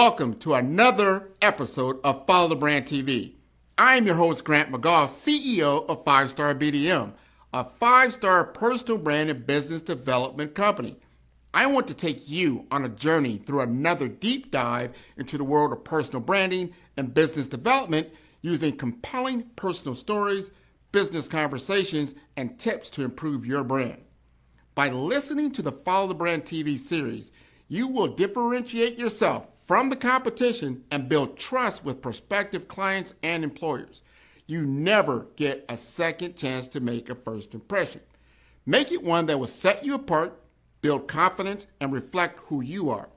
welcome to another episode of Follow the Brand TV. I am your host, Grant McGaugh, CEO of 5-Star BDM, a 5-star personal brand and business development company. I want to take you on a journey through another deep dive into the world of personal branding and business development using compelling personal stories, business conversations, and tips to improve your brand. By listening to the Follow the Brand TV series, you will differentiate yourself from the competition and build trust with prospective clients and employers. You never get a second chance to make a first impression. Make it one that will set you apart, build confidence, and reflect who you are.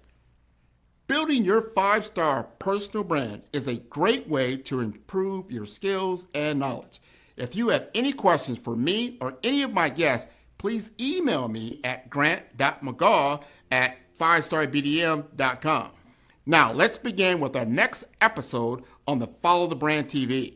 Building your 5-star personal brand is a great way to improve your skills and knowledge. If you have any questions for me or any of my guests, please email me at grant.mcgaugh@5starbdm.com. Now, let's begin with our next episode on the Follow the Brand TV.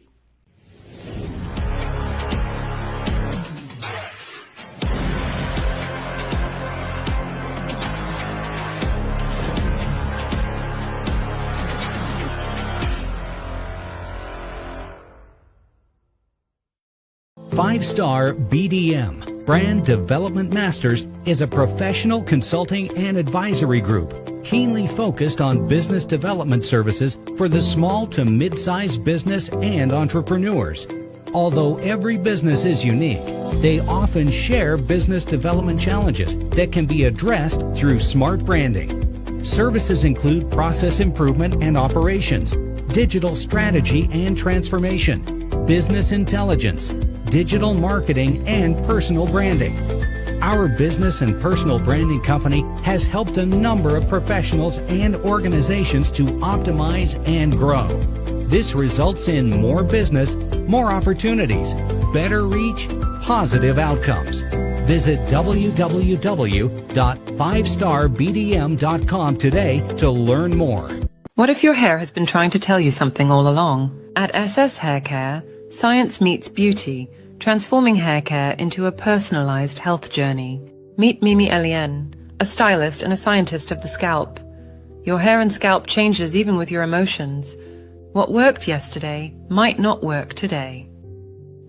Five-Star BDM, Brand Development Masters, is a professional consulting and advisory group keenly focused on business development services for the small to mid-sized business and entrepreneurs. Although every business is unique, they often share business development challenges that can be addressed through smart branding. Services include process improvement and operations, digital strategy and transformation, business intelligence, digital marketing, and personal branding. Our business and personal branding company has helped a number of professionals and organizations to optimize and grow. This results in more business, more opportunities, better reach, positive outcomes. Visit www.5starbdm.com today to learn more. What if your hair has been trying to tell you something all along? At SS Hair Care, science meets beauty, transforming hair care into a personalized health journey. Meet Mimi Eliane, a stylist and a scientist of the scalp. Your hair and scalp changes even with your emotions. What worked yesterday might not work today.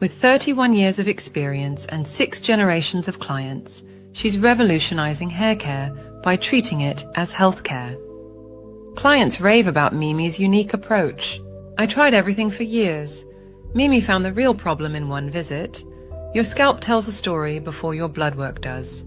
With 31 years of experience and 6 generations of clients, she's revolutionizing hair care by treating it as health care. Clients rave about Mimi's unique approach. I tried everything for years. Mimi found the real problem in one visit. Your scalp tells a story before your blood work does.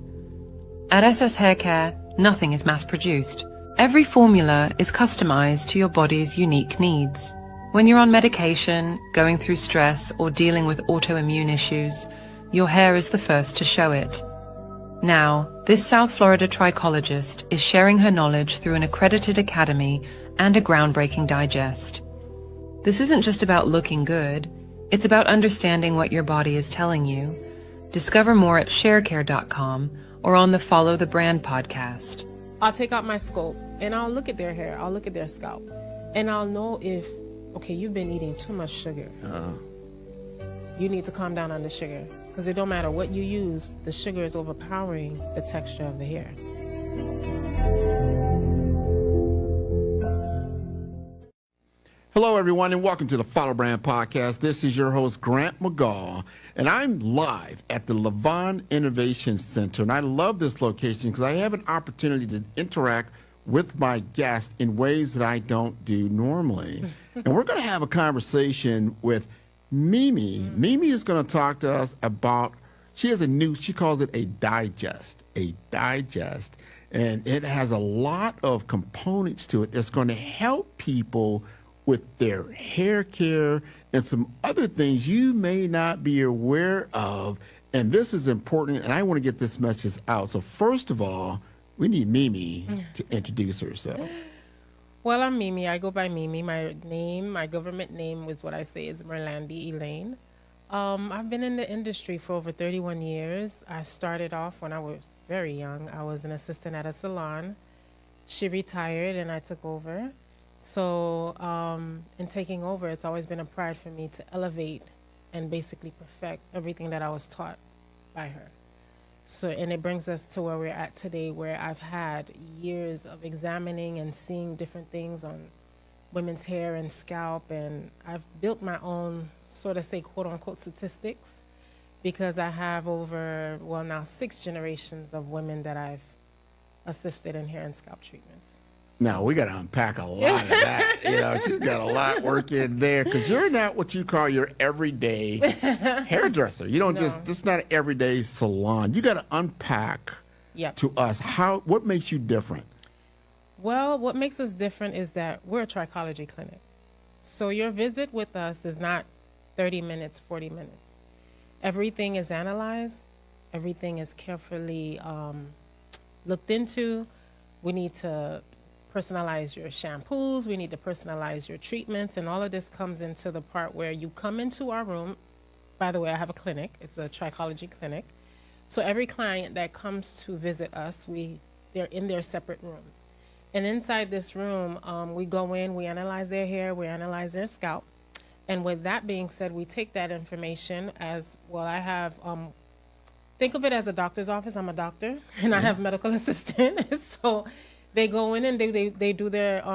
At SS Hair Care, nothing is mass-produced. Every formula is customized to your body's unique needs. When you're on medication, going through stress, or dealing with autoimmune issues, your hair is the first to show it. Now, this South Florida trichologist is sharing her knowledge through an accredited academy and a groundbreaking digest. This isn't just about looking good, it's about understanding what your body is telling you. Discover more at sharecare.com or on the Follow the Brand podcast. I'll take out my scope and I'll look at their hair, I'll look at their scalp, and I'll know if, okay, you've been eating too much sugar. You need to calm down on the sugar, because it don't matter what you use, the sugar is overpowering the texture of the hair. Hello, everyone, and welcome to the Follow Brand Podcast. This is your host, Grant McGaugh, and I'm live at the Levon Innovation Center. And I love this location because I have an opportunity to interact with my guests in ways that I don't do normally. And we're going to have a conversation with Mimi. Mimi is going to talk to us about, she calls it a digest, and it has a lot of components to it that's going to help people with their hair care and some other things you may not be aware of. And this is important, and I want to get this message out. So first of all, we need Mimi to introduce herself. Well, I'm Mimi. I go by Mimi. My government name is what I say is Merlandi Elaine. I've been in the industry for over 31 years. I started off when I was very young. I was an assistant at a salon. She retired and I took over. So in taking over, it's always been a pride for me to elevate and basically perfect everything that I was taught by her. So, and it brings us to where we're at today, where I've had years of examining and seeing different things on women's hair and scalp, and I've built my own, sort of say, quote unquote, statistics, because I have over, well, now 6 generations of women that I've assisted in hair and scalp treatments. Now, we got to unpack a lot of that. She's got a lot work in there, because you're not what you call your everyday hairdresser. You don't just not an everyday salon. You got to unpack to us what makes you different. Well, what makes us different is that we're a trichology clinic. So your visit with us is not 30 minutes, 40 minutes. Everything is analyzed. Everything is carefully looked into. We need to personalize your shampoos. We need to personalize your treatments. And all of this comes into the part where you come into our room. By the way, I have a clinic. It's a trichology clinic. So every client that comes to visit us, they're in their separate rooms. And inside this room, we go in, we analyze their hair, we analyze their scalp. And with that being said, we take that information as, well, I have, think of it as a doctor's office. I'm a doctor, and I have medical assistant. So they go in and they do their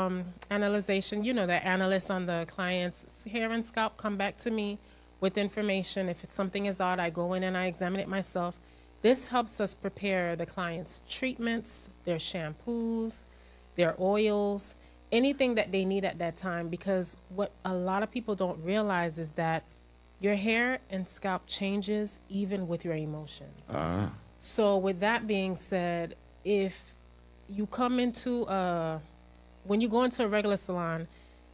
analyzation. The analysts on the client's hair and scalp come back to me with information. If something is odd, I go in and I examine it myself. This helps us prepare the client's treatments, their shampoos, their oils, anything that they need at that time, because what a lot of people don't realize is that your hair and scalp changes even with your emotions. So with that being said, if you come into when you go into a regular salon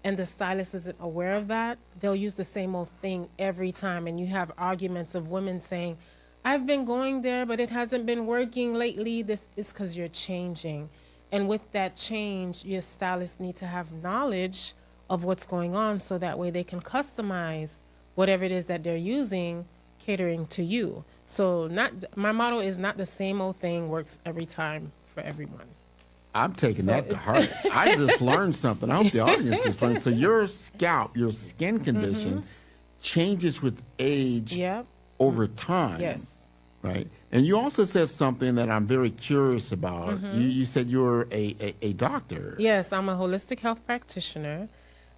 and the stylist isn't aware of that, they'll use the same old thing every time, and you have arguments of women saying, I've been going there, but it hasn't been working lately. This is because you're changing. And with that change, your stylists need to have knowledge of what's going on, so that way they can customize whatever it is that they're using, catering to you. So my motto is not the same old thing works every time for everyone. I'm taking that to heart. I just learned something. I hope the audience just learned. So your scalp, your skin condition changes with age over time. Yes. Right. And you also said something that I'm very curious about. You said you're a doctor. Yes, I'm a holistic health practitioner.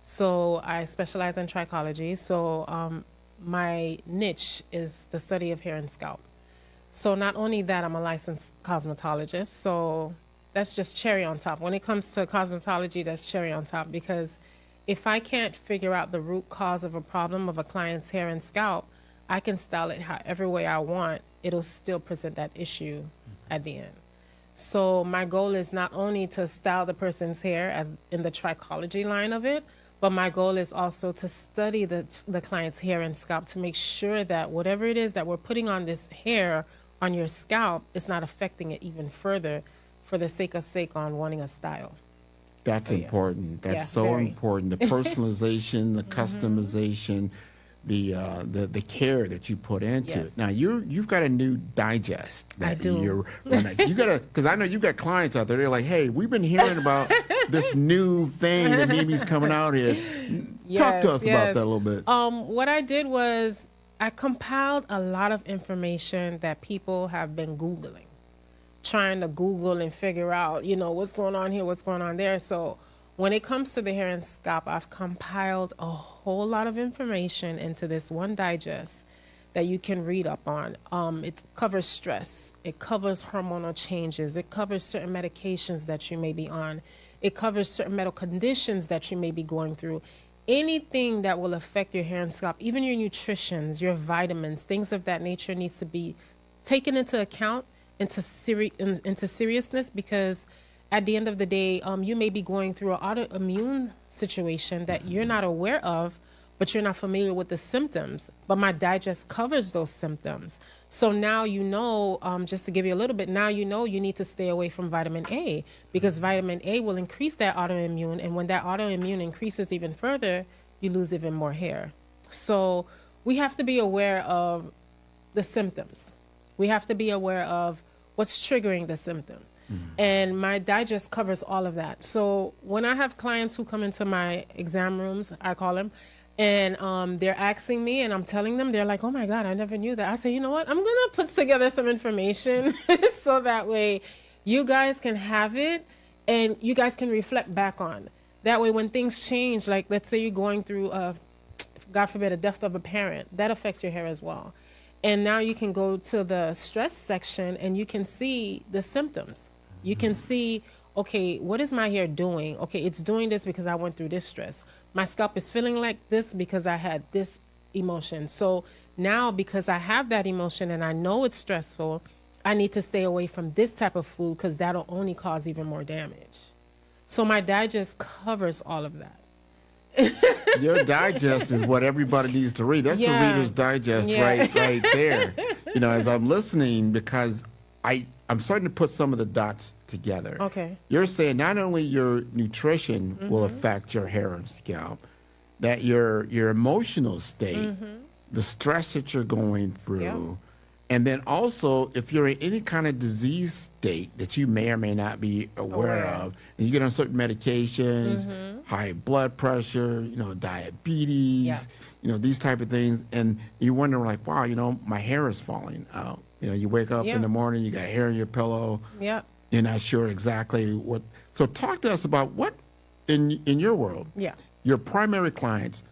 So I specialize in trichology. So my niche is the study of hair and scalp. So not only that, I'm a licensed cosmetologist. So that's just cherry on top. When it comes to cosmetology, that's cherry on top, because if I can't figure out the root cause of a problem of a client's hair and scalp, I can style it however way I want. It'll still present that issue at the end. So my goal is not only to style the person's hair as in the trichology line of it, but my goal is also to study the client's hair and scalp to make sure that whatever it is that we're putting on this hair on your scalp is not affecting it even further for the sake on wanting a style. That's important. That's so very important. The personalization, the customization, the care that you put into it. Now you've got a new digest that I do. You're running. You gotta, because I know you got clients out there. They're like, "Hey, we've been hearing about this new thing that Mimi's coming out here." Talk to us about that a little bit. What I did was I compiled a lot of information that people have been Googling, trying to Google and figure out, what's going on here, what's going on there. So when it comes to the hair and scalp, I've compiled a whole lot of information into this one digest that you can read up on. It covers stress. It covers hormonal changes. It covers certain medications that you may be on. It covers certain medical conditions that you may be going through. Anything that will affect your hair and scalp, even your nutritions, your vitamins, things of that nature needs to be taken into account, into seriousness, because at the end of the day, you may be going through an autoimmune situation that you're not aware of, but you're not familiar with the symptoms. But my digest covers those symptoms. So now just to give you a little bit, now you need to stay away from vitamin A, because vitamin A will increase that autoimmune. And when that autoimmune increases even further, you lose even more hair. So we have to be aware of the symptoms. We have to be aware of what's triggering the symptom. And my digest covers all of that. So when I have clients who come into my exam rooms, I call them, And they're asking me, and I'm telling them, they're like, oh my God, I never knew that. I say, you know what? I'm going to put together some information so that way you guys can have it and you guys can reflect back on. That way, when things change, like let's say you're going through, God forbid, a death of a parent, that affects your hair as well. And now you can go to the stress section and you can see the symptoms. You can see, okay, what is my hair doing? Okay, it's doing this because I went through this stress. My scalp is feeling like this because I had this emotion. So now because I have that emotion and I know it's stressful, I need to stay away from this type of food because that'll only cause even more damage. So my digest covers all of that. Your digest is what everybody needs to read. That's the Reader's Digest right there. You know, as I'm listening, because I'm starting to put some of the dots together. Okay. You're saying not only your nutrition will affect your hair and scalp, that your emotional state, the stress that you're going through, and then also if you're in any kind of disease state that you may or may not be aware of, and you get on certain medications, high blood pressure, you know, diabetes, you know, these type of things, and you wonder like, wow, you know, my hair is falling out. You know, you wake up in the morning, you got hair in your pillow. Yeah. You're not sure exactly what. So talk to us about what, in your world, your primary clients,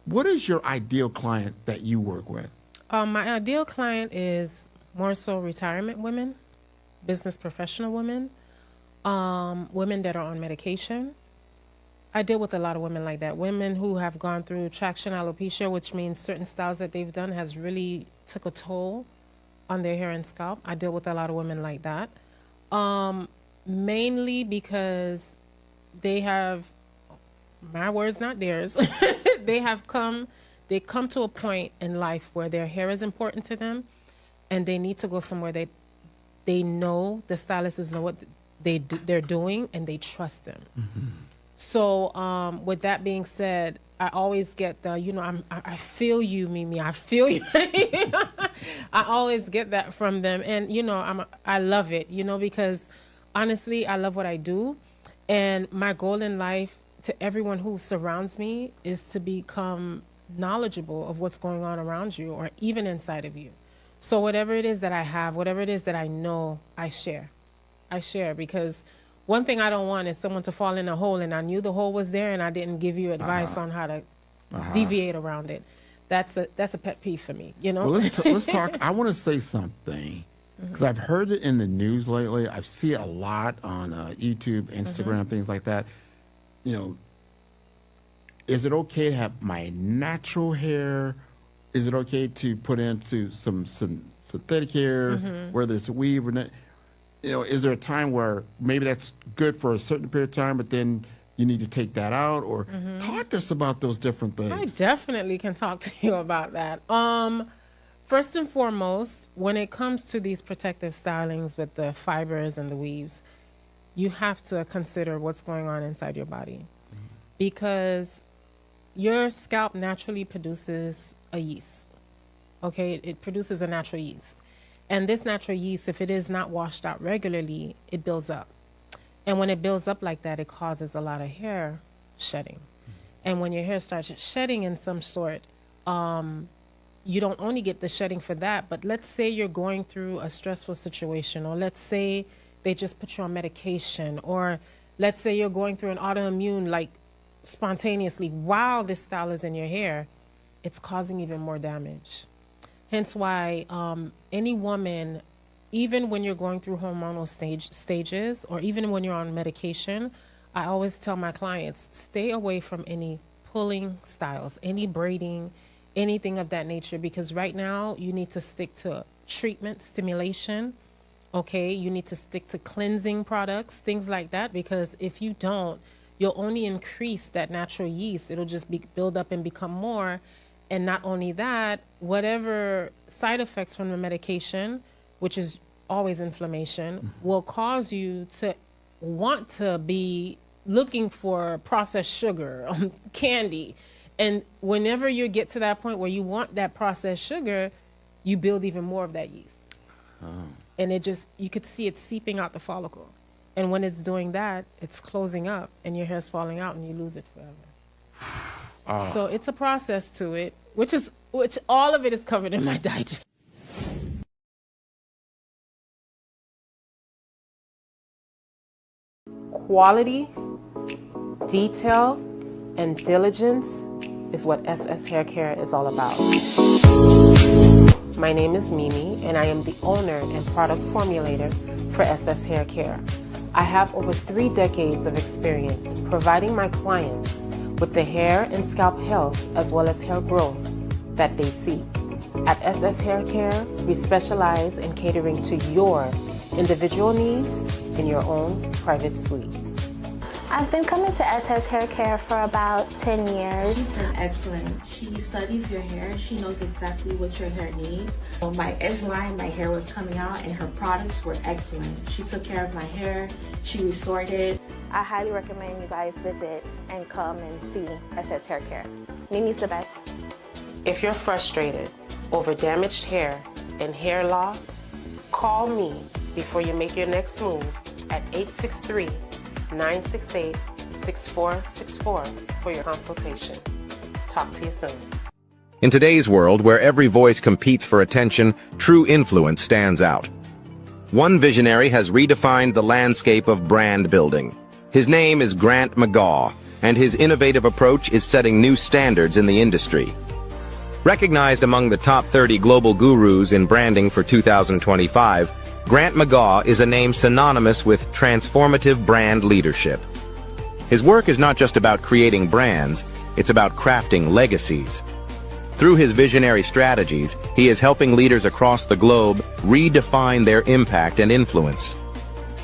what is your ideal client that you work with? My ideal client is more so retirement women, business professional women, women that are on medication. I deal with a lot of women like that. Women who have gone through traction alopecia, which means certain styles that they've done has really took a toll on their hair and scalp. I deal with a lot of women like that. Mainly because they have, my words, not theirs, they come to a point in life where their hair is important to them and they need to go somewhere they know, the stylists know what they're doing and they trust them. So with that being said, I always get the, you know, I feel you, Mimi. I feel you. I always get that from them. And, you know, I love it, you know, because honestly, I love what I do. And my goal in life to everyone who surrounds me is to become knowledgeable of what's going on around you or even inside of you. So whatever it is that I have, whatever it is that I know, I share. Because one thing I don't want is someone to fall in a hole and I knew the hole was there and I didn't give you advice on how to deviate around it. That's a pet peeve for me, you know? Well, let's talk. I want to say something because I've heard it in the news lately. I see it a lot on YouTube, Instagram, things like that. You know, is it okay to have my natural hair? Is it okay to put into some synthetic hair, whether it's a weave or not? You know, is there a time where maybe that's good for a certain period of time, but then you need to take that out? Or talk to us about those different things. I definitely can talk to you about that. First and foremost, when it comes to these protective stylings with the fibers and the weaves, you have to consider what's going on inside your body. Because your scalp naturally produces a yeast. Okay, it produces a natural yeast. And this natural yeast, if it is not washed out regularly, it builds up. And when it builds up like that, it causes a lot of hair shedding. And when your hair starts shedding in some sort, you don't only get the shedding for that, but let's say you're going through a stressful situation, or let's say they just put you on medication, or let's say you're going through an autoimmune, like spontaneously while this style is in your hair, it's causing even more damage. Hence why any woman, even when you're going through hormonal stages, or even when you're on medication, I always tell my clients, stay away from any pulling styles, any braiding, anything of that nature, because right now you need to stick to treatment, stimulation, okay? You need to stick to cleansing products, things like that, because if you don't, you'll only increase that natural yeast. It'll just build up and become more. And not only that, whatever side effects from the medication, which is always inflammation, will cause you to want to be looking for processed sugar, candy. And whenever you get to that point where you want that processed sugar, you build even more of that yeast. And it just, you could see it seeping out the follicle. And when it's doing that, it's closing up and your hair's falling out and you lose it forever. So it's a process to it, which all of it is covered in my diet. Quality, detail, and diligence is what SS Hair Care is all about. My name is Mimi, and I am the owner and product formulator for SS Hair Care. I have over 3 decades of experience providing my clients with the hair and scalp health as well as hair growth that they seek. At SS Hair Care, we specialize in catering to your individual needs in your own private suite. I've been coming to SS Hair Care for about 10 years. She's been excellent. She studies your hair. She knows exactly what your hair needs. On my edge line, my hair was coming out and her products were excellent. She took care of my hair. She restored it. I highly recommend you guys visit and come and see SS Hair Care. Mimi's the best. If you're frustrated over damaged hair and hair loss, call me before you make your next move at 863-968-6464 for your consultation. Talk to you soon. In today's world, where every voice competes for attention, true influence stands out. One visionary has redefined the landscape of brand building. His name is Grant McGaugh, and his innovative approach is setting new standards in the industry. Recognized among the top 30 global gurus in branding for 2025, Grant McGaugh is a name synonymous with transformative brand leadership. His work is not just about creating brands, it's about crafting legacies. Through his visionary strategies, he is helping leaders across the globe redefine their impact and influence.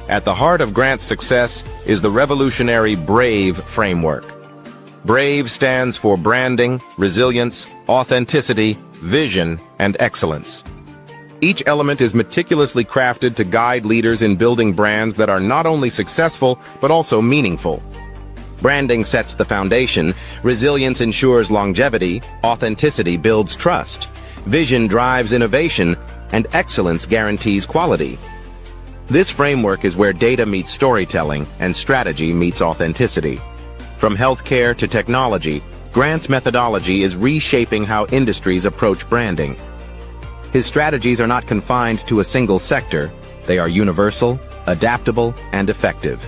At the heart of Grant's success is the revolutionary BRAVE framework. BRAVE stands for branding, resilience, authenticity, vision, and excellence. Each element is meticulously crafted to guide leaders in building brands that are not only successful, but also meaningful. Branding sets the foundation, resilience ensures longevity, authenticity builds trust, vision drives innovation, and excellence guarantees quality. This framework is where data meets storytelling and strategy meets authenticity. From healthcare to technology, Grant's methodology is reshaping how industries approach branding. His strategies are not confined to a single sector. They are universal, adaptable, and effective.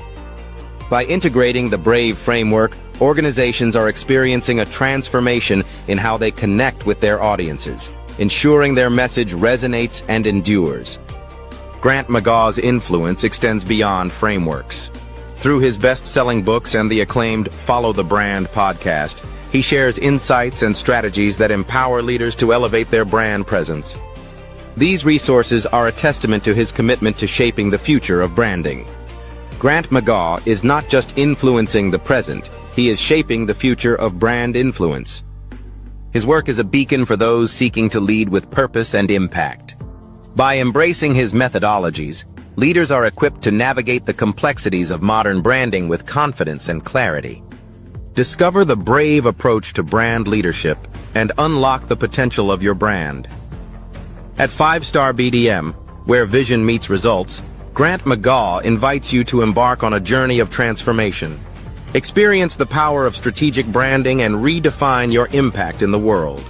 By integrating the BRAVE framework, organizations are experiencing a transformation in how they connect with their audiences, ensuring their message resonates and endures. Grant McGaugh's influence extends beyond frameworks. Through his best-selling books and the acclaimed Follow the Brand podcast, he shares insights and strategies that empower leaders to elevate their brand presence. These resources are a testament to his commitment to shaping the future of branding. Grant McGaugh is not just influencing the present, he is shaping the future of brand influence. His work is a beacon for those seeking to lead with purpose and impact. By embracing his methodologies, leaders are equipped to navigate the complexities of modern branding with confidence and clarity. Discover the BRAVE approach to brand leadership and unlock the potential of your brand. At 5-Star BDM, where vision meets results, Grant McGaugh invites you to embark on a journey of transformation. Experience the power of strategic branding and redefine your impact in the world.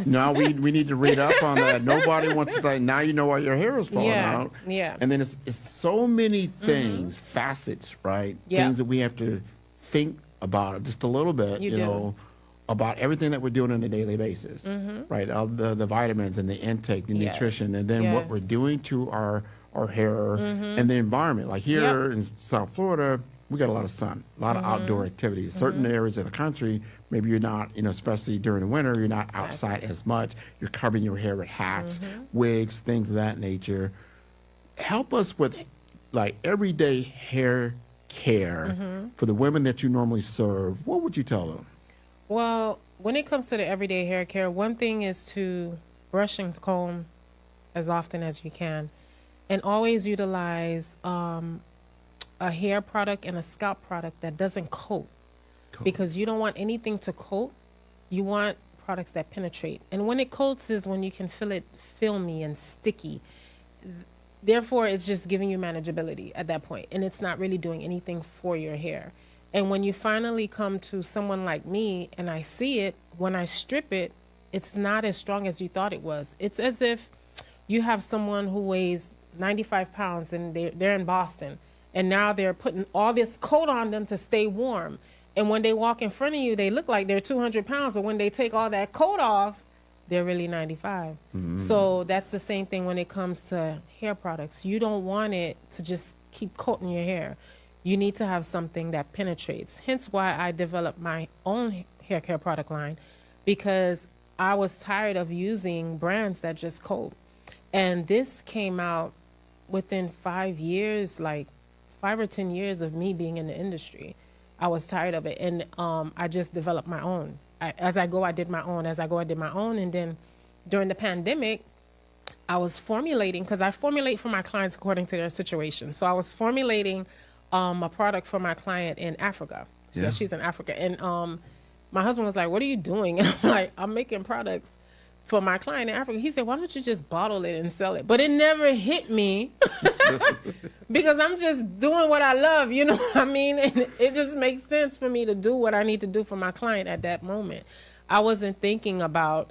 Now we need to read up on that. Nobody wants to like, now you know why your hair is falling out. Yeah. And then it's so many things, facets, right? Yeah. Things that we have to think about just a little bit, You you do. know, about everything that we're doing on a daily basis, right? The vitamins and the intake, the Yes. nutrition, and then what we're Yes. doing to our hair and the environment. Like here in South Florida, we got a lot of sun, a lot of outdoor activities. Certain areas of the country, maybe you're not, you know, especially during the winter, you're not outside as much. You're covering your hair with hats, wigs, things of that nature. Help us with like everyday hair care for the women that you normally serve. What would you tell them? Well, when it comes to the everyday hair care, one thing is to brush and comb as often as you can, and always utilize a hair product and a scalp product that doesn't coat, because you don't want anything to coat. You want products that penetrate. And when it coats is when you can feel it filmy and sticky. Therefore, it's just giving you manageability at that point, and it's not really doing anything for your hair. And when you finally come to someone like me and I see it, when I strip it, it's not as strong as you thought it was. It's as if you have someone who weighs 95 pounds and they're in Boston, and now they're putting all this coat on them to stay warm. And when they walk in front of you, they look like they're 200 pounds, but when they take all that coat off, they're really 95. So that's the same thing when it comes to hair products. You don't want it to just keep coating your hair. You need to have something that penetrates. Hence why I developed my own hair care product line, because I was tired of using brands that just coat. And this came out within 5 years, like 5 or 10 years of me being in the industry. I was tired of it, and I just developed my own. As I go, I did my own. As I go, I did my own. And then during the pandemic, I was formulating, because I formulate for my clients according to their situation. So I was formulating a product for my client in Africa. Yeah, she's in Africa. And my husband was like, "What are you doing?" And I'm like, "I'm making products for my client in Africa." He said, "Why don't you just bottle it and sell it?" But it never hit me because I'm just doing what I love, you know what I mean? And it just makes sense for me to do what I need to do for my client at that moment. I wasn't thinking about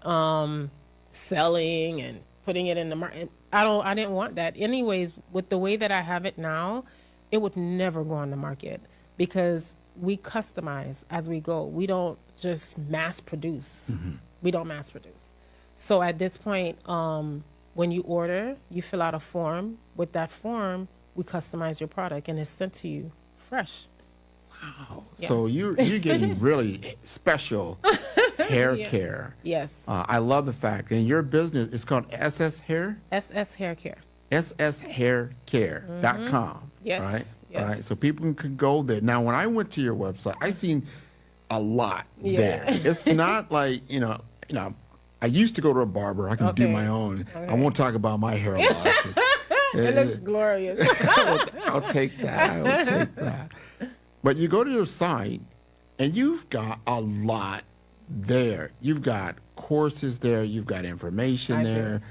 selling and putting it in the market. I didn't want that. Anyways, with the way that I have it now, it would never go on the market because we customize as we go. We don't just mass produce. We don't mass produce. So at this point, when you order, you fill out a form. With that form, we customize your product and it's sent to you fresh. Wow. Yeah. So you're getting really special hair care. Yes. I love the fact, and your business is called SS Hair? SS Hair Care. sshaircare.com. Yes. Right? Yes. All right. So people can go there. Now, when I went to your website, I seen a lot there. It's not like, I used to go to a barber. I can do my own. I won't talk about my hair loss. It looks glorious. I'll take that. But you go to your site, and you've got a lot there. You've got courses there. You've got information there.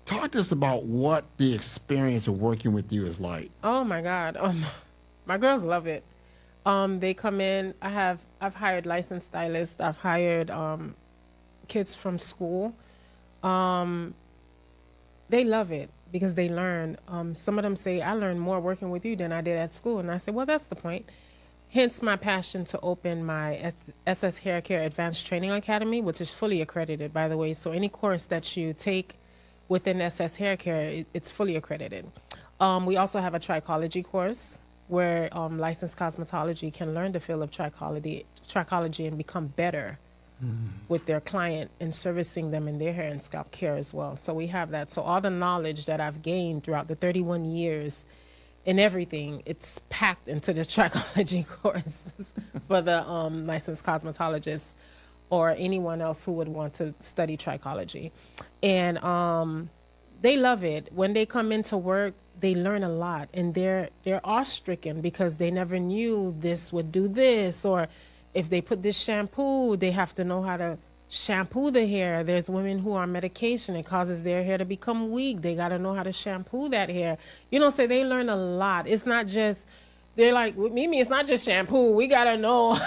Talk to us about what the experience of working with you is like. Oh my God. My girls love it. They come in. I've hired licensed stylists. I've hired kids from school. They love it because they learn. Some of them say, "I learned more working with you than I did at school." And I say, well, that's the point. Hence my passion to open my SS Hair Care Advanced Training Academy, which is fully accredited, by the way. So any course that you take within SS Hair Care, it's fully accredited. We also have a trichology course where licensed cosmetology can learn the field of trichology and become better with their client and servicing them in their hair and scalp care as well. So we have that. So all the knowledge that I've gained throughout the 31 years in everything, it's packed into the trichology courses for the licensed cosmetologists or anyone else who would want to study trichology. And they love it. When they come into work, they learn a lot, and they're awe-stricken because they never knew this would do this, or if they put this shampoo, they have to know how to shampoo the hair. There's women who are on medication. It causes their hair to become weak. They got to know how to shampoo that hair. So they learn a lot. It's not just, they're like, with Mimi, it's not just shampoo. We got to know.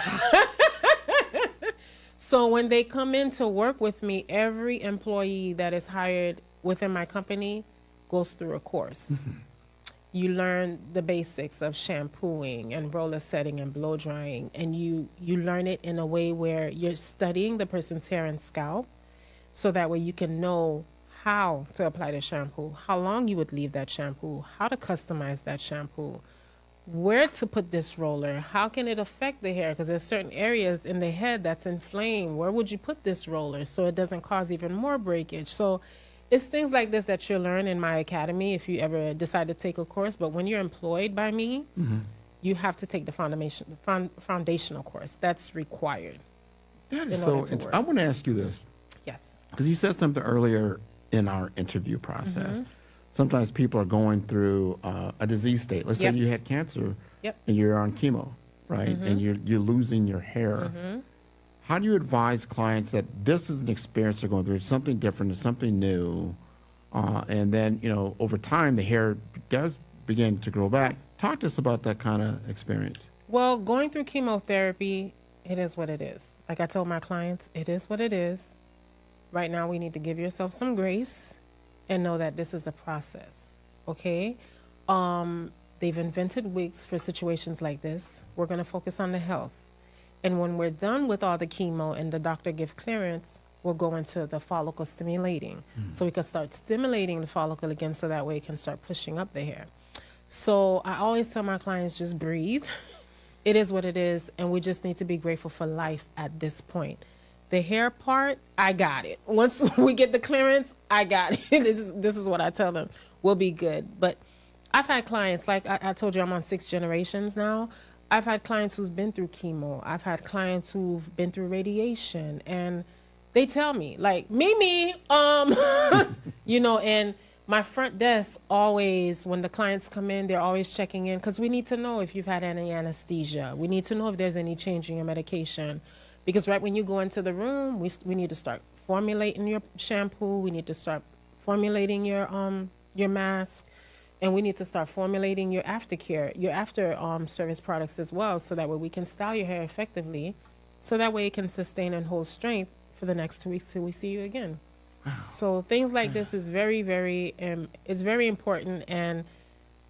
So when they come in to work with me, every employee that is hired within my company goes through a course. You learn the basics of shampooing and roller setting and blow drying, and you learn it in a way where you're studying the person's hair and scalp, so that way you can know how to apply the shampoo, how long you would leave that shampoo, how to customize that shampoo, where to put this roller, how can it affect the hair, because there's certain areas in the head that's inflamed. Where would you put this roller so it doesn't cause even more breakage? So it's things like this that you'll learn in my academy if you ever decide to take a course. But when you're employed by me, you have to take the foundational course. That's required. That is so interesting. I want to ask you this. Yes. Because you said something earlier in our interview process. Sometimes people are going through a disease state. Let's say you had cancer and you're on chemo, right? And you're losing your hair. how do you advise clients that this is an experience they're going through, it's something different, it's something new, and then, over time, the hair does begin to grow back. Talk to us about that kind of experience. Well, going through chemotherapy, it is what it is. Like I told my clients, it is what it is. Right now, we need to give yourself some grace and know that this is a process, okay? They've invented wigs for situations like this. We're going to focus on the health. And when we're done with all the chemo and the doctor gives clearance, we'll go into the follicle stimulating. So we can start stimulating the follicle again so that way it can start pushing up the hair. So I always tell my clients, just breathe. It is what it is, and we just need to be grateful for life at this point. The hair part, I got it. Once we get the clearance, I got it. This is what I tell them. We'll be good. But I've had clients, like I told you, I'm on 6 generations now. I've had clients who've been through chemo. I've had clients who've been through radiation, and they tell me, like, Mimi, and my front desk always, when the clients come in, they're always checking in because we need to know if you've had any anesthesia. We need to know if there's any change in your medication. Because right when you go into the room, we need to start formulating your shampoo. We need to start formulating your mask. And we need to start formulating your aftercare, your after service products as well, so that way we can style your hair effectively, so that way it can sustain and hold strength for the next 2 weeks till we see you again. So things like this is very, very, it's very important, and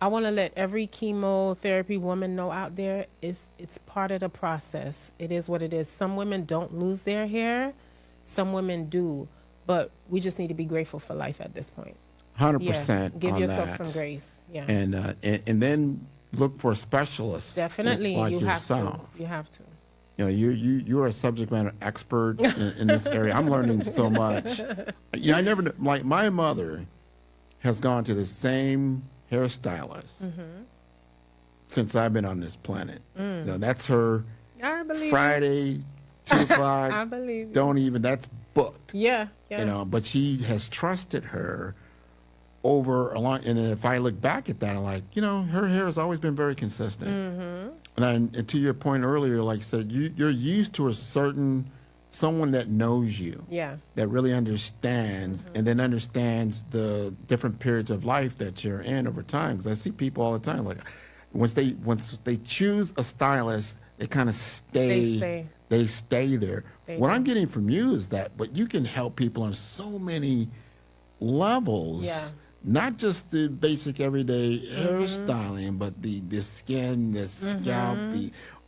I want to let every chemotherapy woman know out there it's part of the process. It is what it is. Some women don't lose their hair, some women do, but we just need to be grateful for life at this point. 100%. Give on yourself that. some grace. Yeah. And then look for specialists. Definitely, like you yourself. have to. You have to. You're a subject matter expert in this area. I'm learning so much. I never like my mother has gone to the same hairstylist since I've been on this planet. That's her I believe Friday 2 o'clock. I believe you. Don't even. That's booked. Yeah. But she has trusted her over a long. And if I look back at that, I'm like, her hair has always been very consistent. And to your point earlier, like I said, you're used to someone that knows you, that really understands, and then understands the different periods of life that you're in over time. Because I see people all the time, like once they choose a stylist, they kind of stay. They stay there. What I'm getting from you is that, but you can help people on so many levels. Yeah. Not just the basic everyday hairstyling, but the skin, the scalp,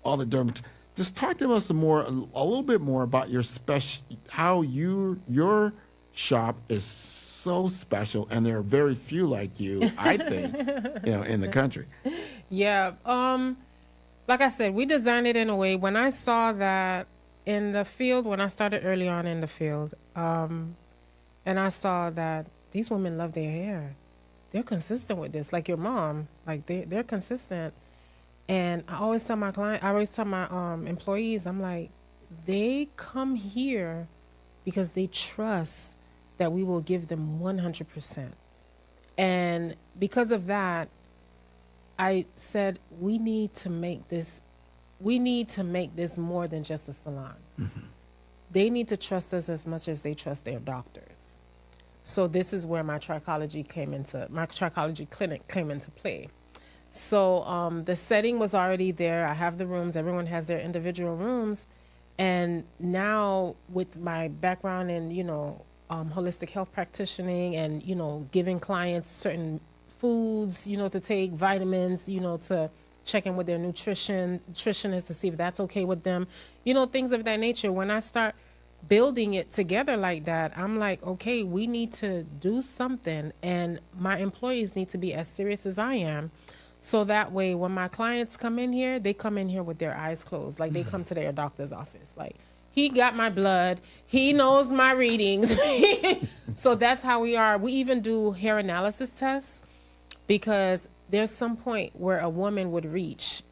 all the dermat. Just talk to us a little bit more about your how your shop is so special, and there are very few like you, I think, in the country. Yeah. Like I said, we designed it in a way. When I saw that in the field, when I started early on in the field, and I saw that these women love their hair. They're consistent with this, like your mom. Like they're consistent. And I always tell my employees, I'm like, they come here because they trust that we will give them 100%. And because of that, I said, we need to make this more than just a salon. They need to trust us as much as they trust their doctors. So this is where my trichology clinic came into play. So the setting was already there. I have the rooms. Everyone has their individual rooms. And now with my background in, holistic health practitioning and, giving clients certain foods, to take, vitamins, to check in with their nutritionist to see if that's okay with them, things of that nature. When I start building it together like that, I'm like, okay, we need to do something, and my employees need to be as serious as I am, so that way when my clients come in here, they come in here with their eyes closed, like they come to their doctor's office, like, he got my blood, he knows my readings. So that's how we are. We even do hair analysis tests, because there's some point where a woman would reach,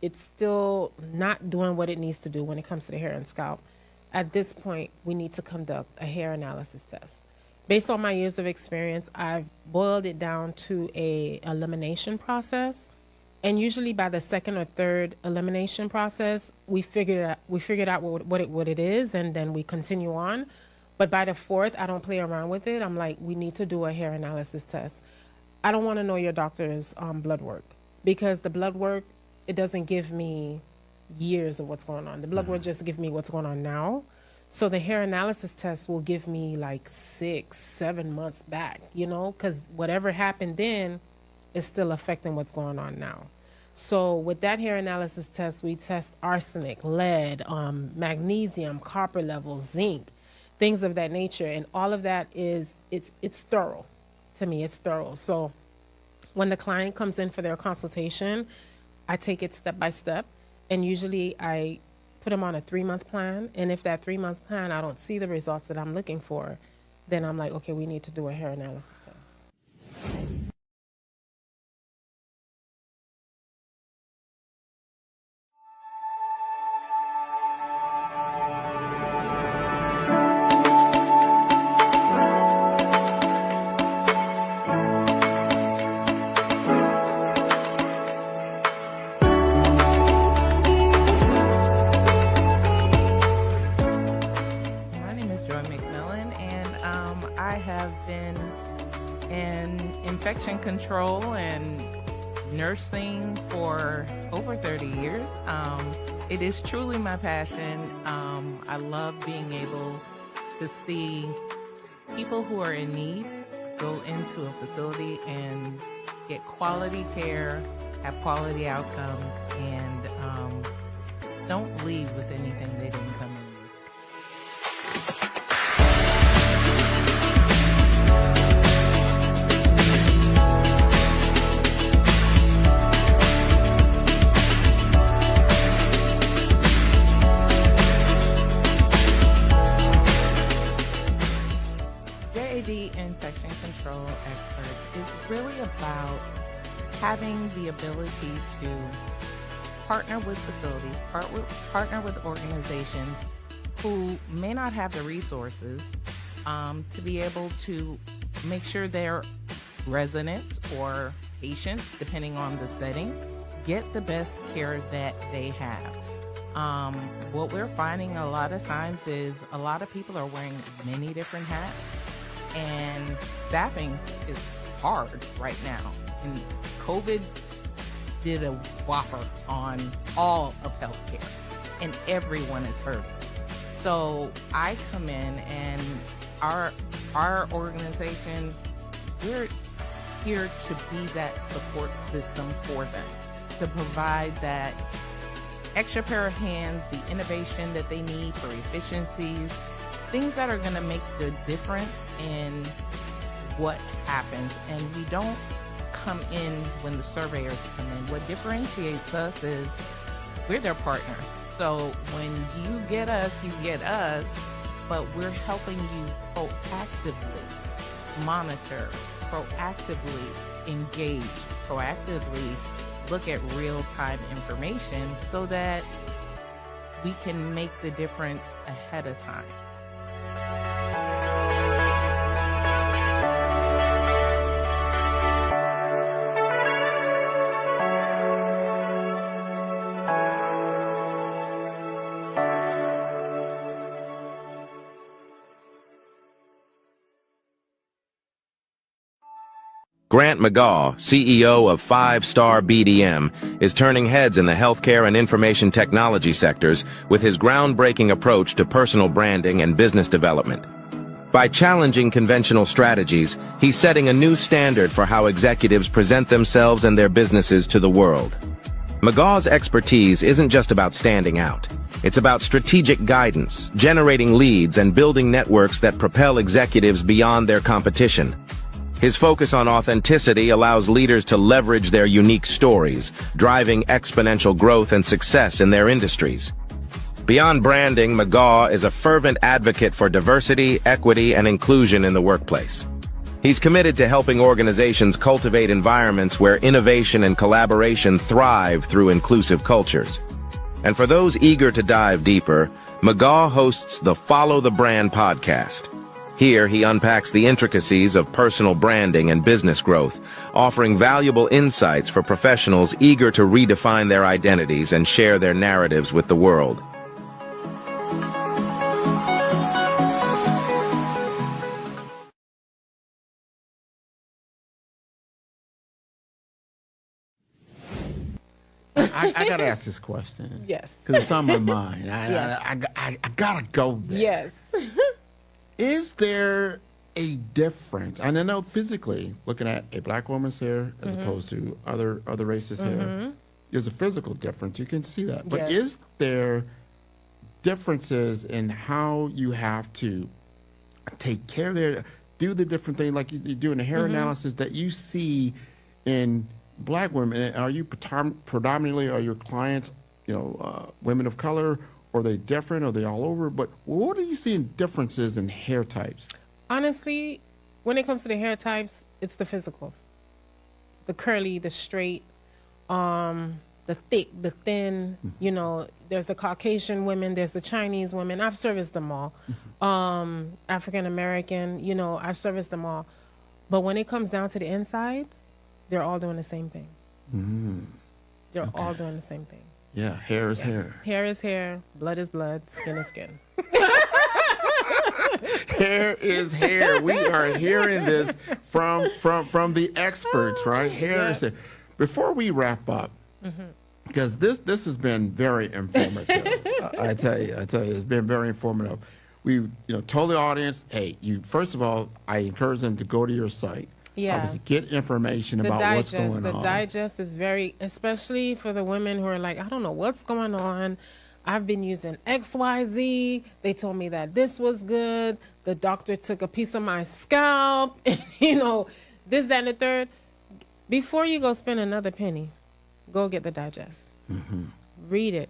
it's still not doing what it needs to do when it comes to the hair and scalp. At this point, we need to conduct a hair analysis test. Based on my years of experience, I've boiled it down to a elimination process. And usually by the second or third elimination process, we figured out what it is, and then we continue on. But by the fourth, I don't play around with it. I'm like, we need to do a hair analysis test. I don't want to know your doctor's blood work, because the blood work, it doesn't give me years of what's going on. The blood work just gives me what's going on now. So the hair analysis test will give me like 6-7 months back, because whatever happened then is still affecting what's going on now. So with that hair analysis test, we test arsenic, lead, magnesium, copper levels, zinc, things of that nature. And all of that it's thorough. To me, it's thorough. So when the client comes in for their consultation, I take it step by step. And usually I put them on a 3-month plan. And if that 3-month plan, I don't see the results that I'm looking for, then I'm like, okay, we need to do a hair analysis test. Infection control and nursing for over 30 years. It is truly my passion. I love being able to see people who are in need go into a facility and get quality care, have quality outcomes, and don't leave with anything they didn't come in with. Infection control experts is really about having the ability to partner with facilities, partner with organizations who may not have the resources to be able to make sure their residents or patients, depending on the setting, get the best care that they have. What we're finding a lot of times is a lot of people are wearing many different hats. And staffing is hard right now. And COVID did a whopper on all of healthcare, and everyone is hurting. So I come in, and our organization, we're here to be that support system for them, to provide that extra pair of hands, the innovation that they need for efficiencies, things that are going to make the difference in what happens. And we don't come in when the surveyors come in. What differentiates us is we're their partner. So when you get us, but we're helping you proactively monitor, proactively engage, proactively look at real-time information so that we can make the difference ahead of time. Grant McGaugh, CEO of 5-Star BDM, is turning heads in the healthcare and information technology sectors with his groundbreaking approach to personal branding and business development. By challenging conventional strategies, he's setting a new standard for how executives present themselves and their businesses to the world. McGaugh's expertise isn't just about standing out. It's about strategic guidance, generating leads, and building networks that propel executives beyond their competition. His focus on authenticity allows leaders to leverage their unique stories, driving exponential growth and success in their industries. Beyond branding, McGaugh is a fervent advocate for diversity, equity, and inclusion in the workplace. He's committed to helping organizations cultivate environments where innovation and collaboration thrive through inclusive cultures. And for those eager to dive deeper, McGaugh hosts the Follow the Brand podcast. Here, he unpacks the intricacies of personal branding and business growth, offering valuable insights for professionals eager to redefine their identities and share their narratives with the world. I got to ask this question. Yes. Because it's on my mind. Yes. I got to go there. Yes. Is there a difference? And I know physically, looking at a black woman's hair as opposed to other races' hair, there's a physical difference. You can see that. But Yes. is there differences in how you have to take care of their, do the different things like you do in the hair analysis that you see in black women? And are you predominantly, are your clients, women of color? Are they different? Are they all over? But what are you seeing differences in hair types? Honestly, when it comes to the hair types, it's the physical. The curly, the straight, the thick, the thin, there's the Caucasian women, there's the Chinese women. I've serviced them all. African American, I've serviced them all. But when it comes down to the insides, they're all doing the same thing. They're all doing the same thing. Yeah, hair is hair. Hair is hair, blood is blood, skin is skin. Hair is hair. We are hearing this from the experts, right? Hair is hair. Before we wrap up, because this has been very informative. I tell you, it's been very informative. We told the audience, hey, first of all, I encourage them to go to your site. Yeah. Obviously, get information about what's going on. The digest is very, especially for the women who are like, I don't know what's going on. I've been using XYZ. They told me that this was good. The doctor took a piece of my scalp. And, this, that, and the third. Before you go spend another penny, go get the digest. Read it.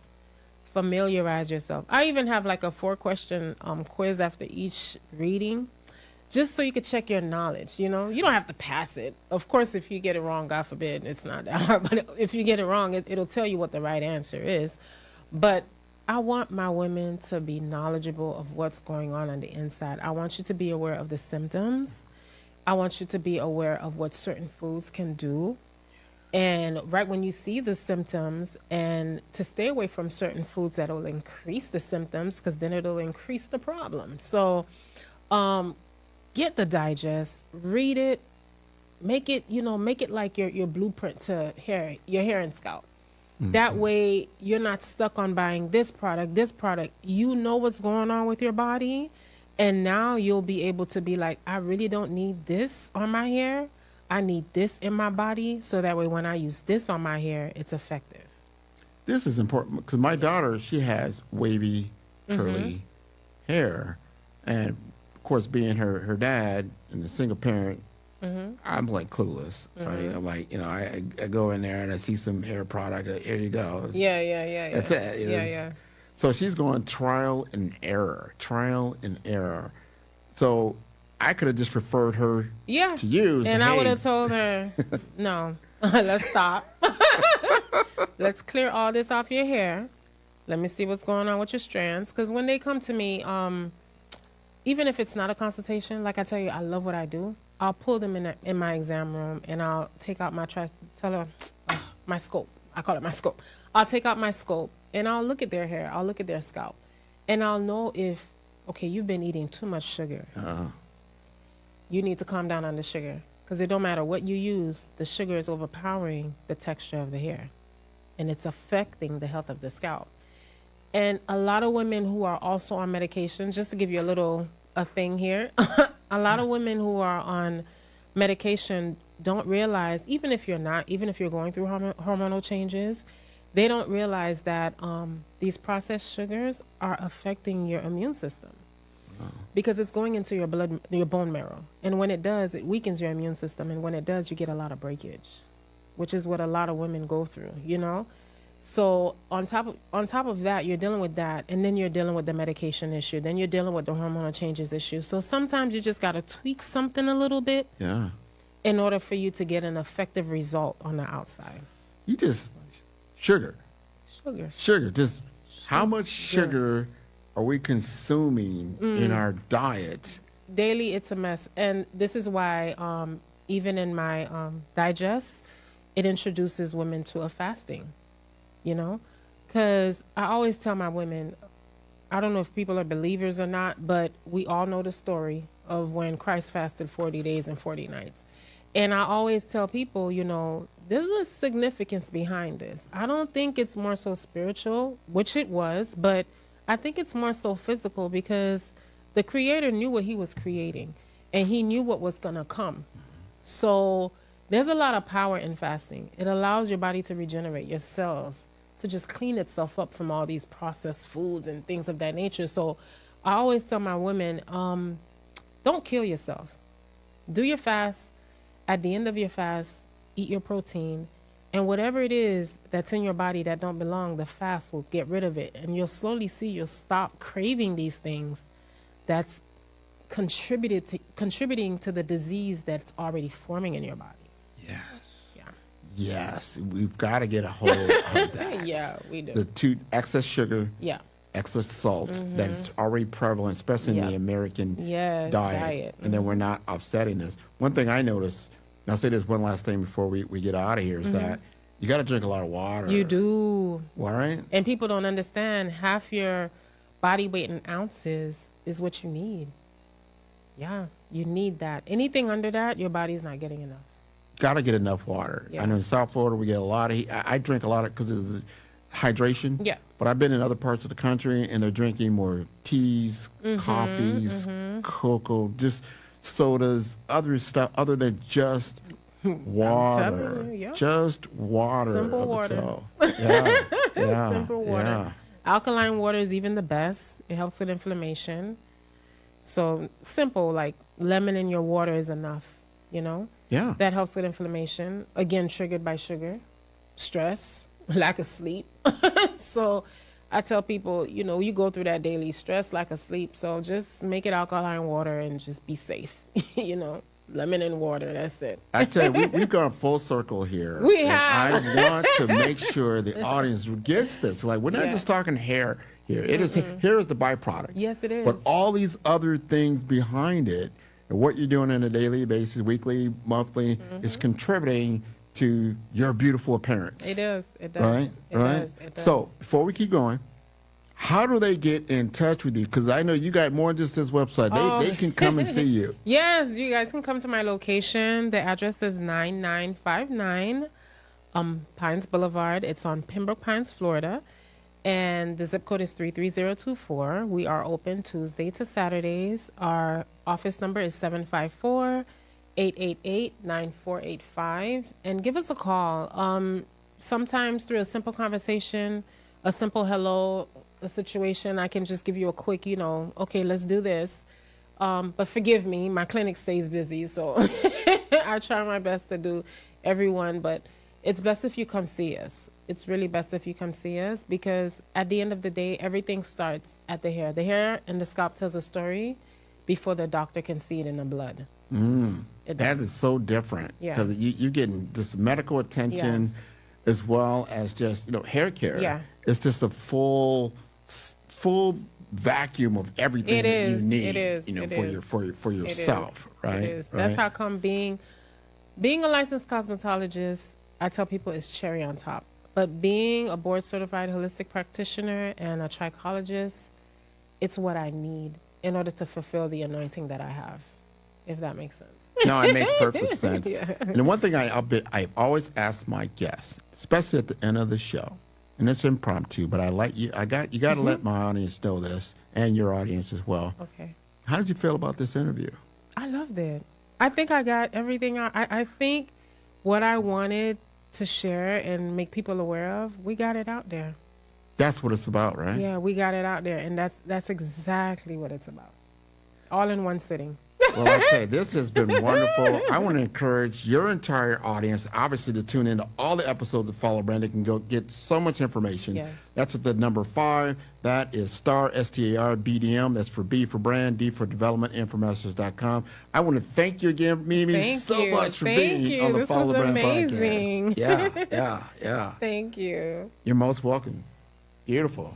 Familiarize yourself. I even have like a 4-question quiz after each reading, just so you could check your knowledge. You don't have to pass it. Of course, if you get it wrong, God forbid, it's not that hard. But if you get it wrong, it'll tell you what the right answer is. But I want my women to be knowledgeable of what's going on the inside. I want you to be aware of the symptoms. I want you to be aware of what certain foods can do. And right when you see the symptoms, and to stay away from certain foods that will increase the symptoms, because then it'll increase the problem. So get the digest, read it, make it like your blueprint to your hair and scalp. That way you're not stuck on buying this product. You know what's going on with your body, and now you'll be able to be like, I really don't need this on my hair. I need this in my body, so that way when I use this on my hair, it's effective. This is important because my daughter, she has wavy, curly hair, and of course, being her dad and the single parent, I'm like clueless, right? I'm like, I go in there and I see some hair product. Here you go. Yeah. That's it. Yeah. So she's going trial and error. So I could have just referred her to you. And I would have told her, no, let's stop. Let's clear all this off your hair. Let me see what's going on with your strands. Because when they come to me, even if it's not a consultation, like I tell you, I love what I do. I'll pull them in my exam room, and I'll take out my my scope. I call it my scope. I'll take out my scope, and I'll look at their hair. I'll look at their scalp, and I'll know if, okay, you've been eating too much sugar. You need to calm down on the sugar, because it don't matter what you use. The sugar is overpowering the texture of the hair, and it's affecting the health of the scalp. And a lot of women who are also on medication, just to give you a thing here, a lot of women who are on medication don't realize, even if you're going through hormonal changes, they don't realize that these processed sugars are affecting your immune system. Because it's going into your blood, your bone marrow. And when it does, it weakens your immune system. And when it does, you get a lot of breakage, which is what a lot of women go through, So on top of that, you're dealing with that, and then you're dealing with the medication issue. Then you're dealing with the hormonal changes issue. So sometimes you just got to tweak something a little bit in order for you to get an effective result on the outside. You just sugar. Just how much sugar are we consuming in our diet daily it's a mess. And this is why even in my digest, it introduces women to a fasting, you know, because I always tell my women, I don't know if people are believers or not, but we all know the story of when Christ fasted 40 days and 40 nights. And I always tell people, you know, there's a significance behind this. I don't think it's more so spiritual, which it was, but I think it's more so physical, because the Creator knew what he was creating and he knew what was going to come. So there's a lot of power in fasting. It allows your body to regenerate, your cells to just clean itself up from all these processed foods and things of that nature. So I always tell my women, don't kill yourself. Do your fast. At the end of your fast, eat your protein, and whatever it is that's in your body that don't belong, the fast will get rid of it. And you'll slowly see you'll stop craving these things that's contributing to the disease that's already forming in your body. Yes. Yeah. Yes. We've got to get a hold of that. Yeah, we do. The excess sugar. Yeah. Excess salt that's already prevalent, especially in the American diet. And then we're not offsetting this. One thing I noticed, and I'll say this one last thing before we get out of here, is that you got to drink a lot of water. You do. All right? And people don't understand half your body weight in ounces is what you need. Yeah, you need that. Anything under that, your body's not getting enough. Got to get enough water. Yeah. I know in South Florida we get a lot of heat. I drink a lot of because of the hydration. Yeah. But I've been in other parts of the country and they're drinking more teas, coffees, cocoa, just sodas, other stuff other than just water. You, Just water. Simple of water. itself. Yeah. Yeah. Simple water. Yeah. Alkaline water is even the best. It helps with inflammation. So simple, like lemon in your water is enough, you know? Yeah. That helps with inflammation. Again, triggered by sugar, stress, lack of sleep. So I tell people, you know, you go through that daily stress, lack of sleep. So just make it alkaline water and just be safe, you know? Lemon and water, that's it. I tell you, we've gone full circle here. We and have. I want to make sure the audience gets this. Like, we're not just talking hair here. It is hair is the byproduct. Yes, it is. But all these other things behind it, and what you're doing on a daily basis, weekly, monthly, is contributing to your beautiful appearance. It does. It does. Right? It Right? does. It does. So, before we keep going, how do they get in touch with you? Because I know you got more than just this website. They can come and see you. Yes, you guys can come to my location. The address is 9959 Pines Boulevard. It's on Pembroke Pines, Florida. And the zip code is 33024. We are open Tuesday to Saturdays. Our office number is 754-888-9485. And give us a call. Sometimes through a simple conversation, a simple hello, a situation, I can just give you a quick, you know, okay, let's do this. But forgive me, my clinic stays busy, so I try my best to do everyone, but it's best if you come see us. It's really best if you come see us, because at the end of the day, everything starts at the hair. The hair and the scalp tells a story before the doctor can see it in the blood. That is so different. Yeah. Because you're getting this medical attention as well as just, you know, hair care. Yeah. It's just a full vacuum of everything that you need. It is. You know, It for is. your for yourself, right? It is. Right? That's how come being a licensed cosmetologist, I tell people, is cherry on top. But being a board certified holistic practitioner and a trichologist, it's what I need in order to fulfill the anointing that I have, if that makes sense. No, it makes perfect sense. Yeah. And the one thing I've always asked my guests, especially at the end of the show, and it's impromptu, but you got to let my audience know this, and your audience as well. Okay. How did you feel about this interview? I loved it. I think I got everything. I think what I wanted to share and make people aware of, we got it out there. That's what it's about, right? Yeah, we got it out there, and that's exactly what it's about. All in one sitting. Well, I tell you, this has been wonderful. I want to encourage your entire audience, obviously, to tune into all the episodes of Follow Brand. They can go get so much information. Yes. That's at the number 5. That is STAR, STAR, BDM. That's for B for brand, D for development, Infomasters.com. I want to thank you again, Mimi, Thank much for Thank being you. on the This Follow was Brand amazing. podcast. Yeah. Thank you. You're most welcome. Beautiful.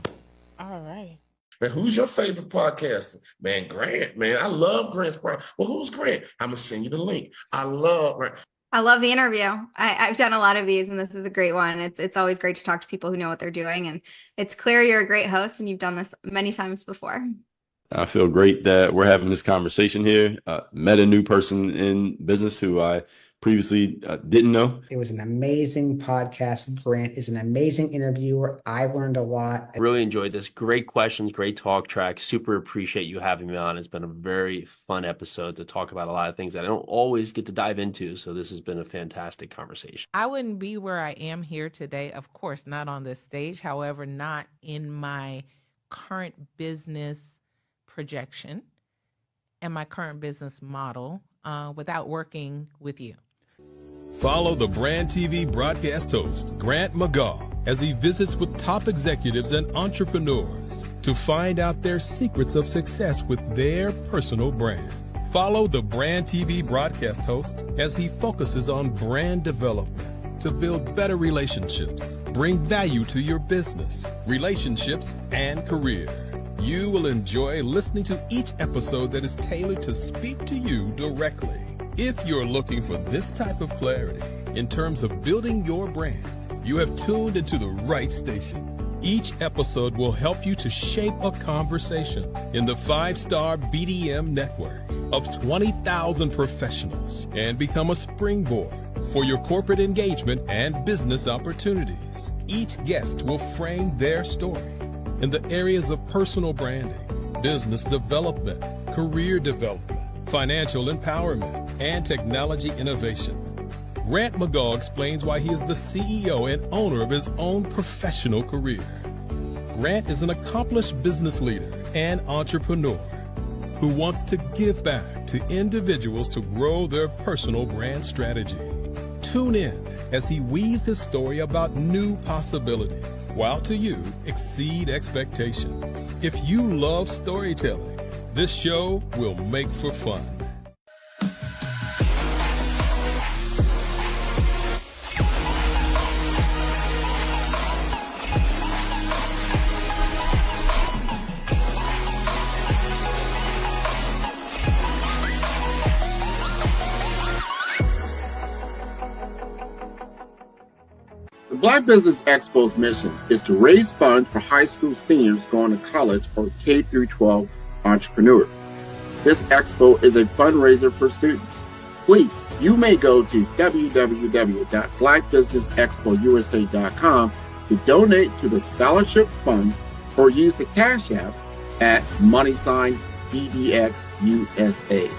All right. Man, who's your favorite podcaster? Man, Grant, man, I love Grant's podcast. Well, who's Grant? I'm going to send you the link. I love Grant. I love the interview. I've done a lot of these, and this is a great one. It's always great to talk to people who know what they're doing, and it's clear you're a great host, and you've done this many times before. I feel great that we're having this conversation here. Met a new person in business who I previously didn't know. It was an amazing podcast. Grant is an amazing interviewer. I learned a lot. I really enjoyed this. Great questions, great talk track. Super appreciate you having me on. It's been a very fun episode to talk about a lot of things that I don't always get to dive into. So this has been a fantastic conversation. I wouldn't be where I am here today, of course, not on this stage. However, not in my current business projection and my current business model without working with you. Follow the Brand TV broadcast host, Grant McGaugh, as he visits with top executives and entrepreneurs to find out their secrets of success with their personal brand. Follow the Brand TV broadcast host as he focuses on brand development to build better relationships, bring value to your business, relationships, and career. You will enjoy listening to each episode that is tailored to speak to you directly. If you're looking for this type of clarity in terms of building your brand, you have tuned into the right station. Each episode will help you to shape a conversation in the 5-star BDM network of 20,000 professionals and become a springboard for your corporate engagement and business opportunities. Each guest will frame their story in the areas of personal branding, business development, career development, financial empowerment, and technology innovation. Grant McGaugh explains why he is the CEO and owner of his own professional career. Grant is an accomplished business leader and entrepreneur who wants to give back to individuals to grow their personal brand strategy. Tune in as he weaves his story about new possibilities, while to you exceed expectations. If you love storytelling, this show will make for fun. The Black Business Expo's mission is to raise funds for high school seniors going to college or K-12 entrepreneurs. This expo is a fundraiser for students. Please, you may go to www.blackbusinessexpousa.com to donate to the scholarship fund or use the Cash App at $BDXUSA.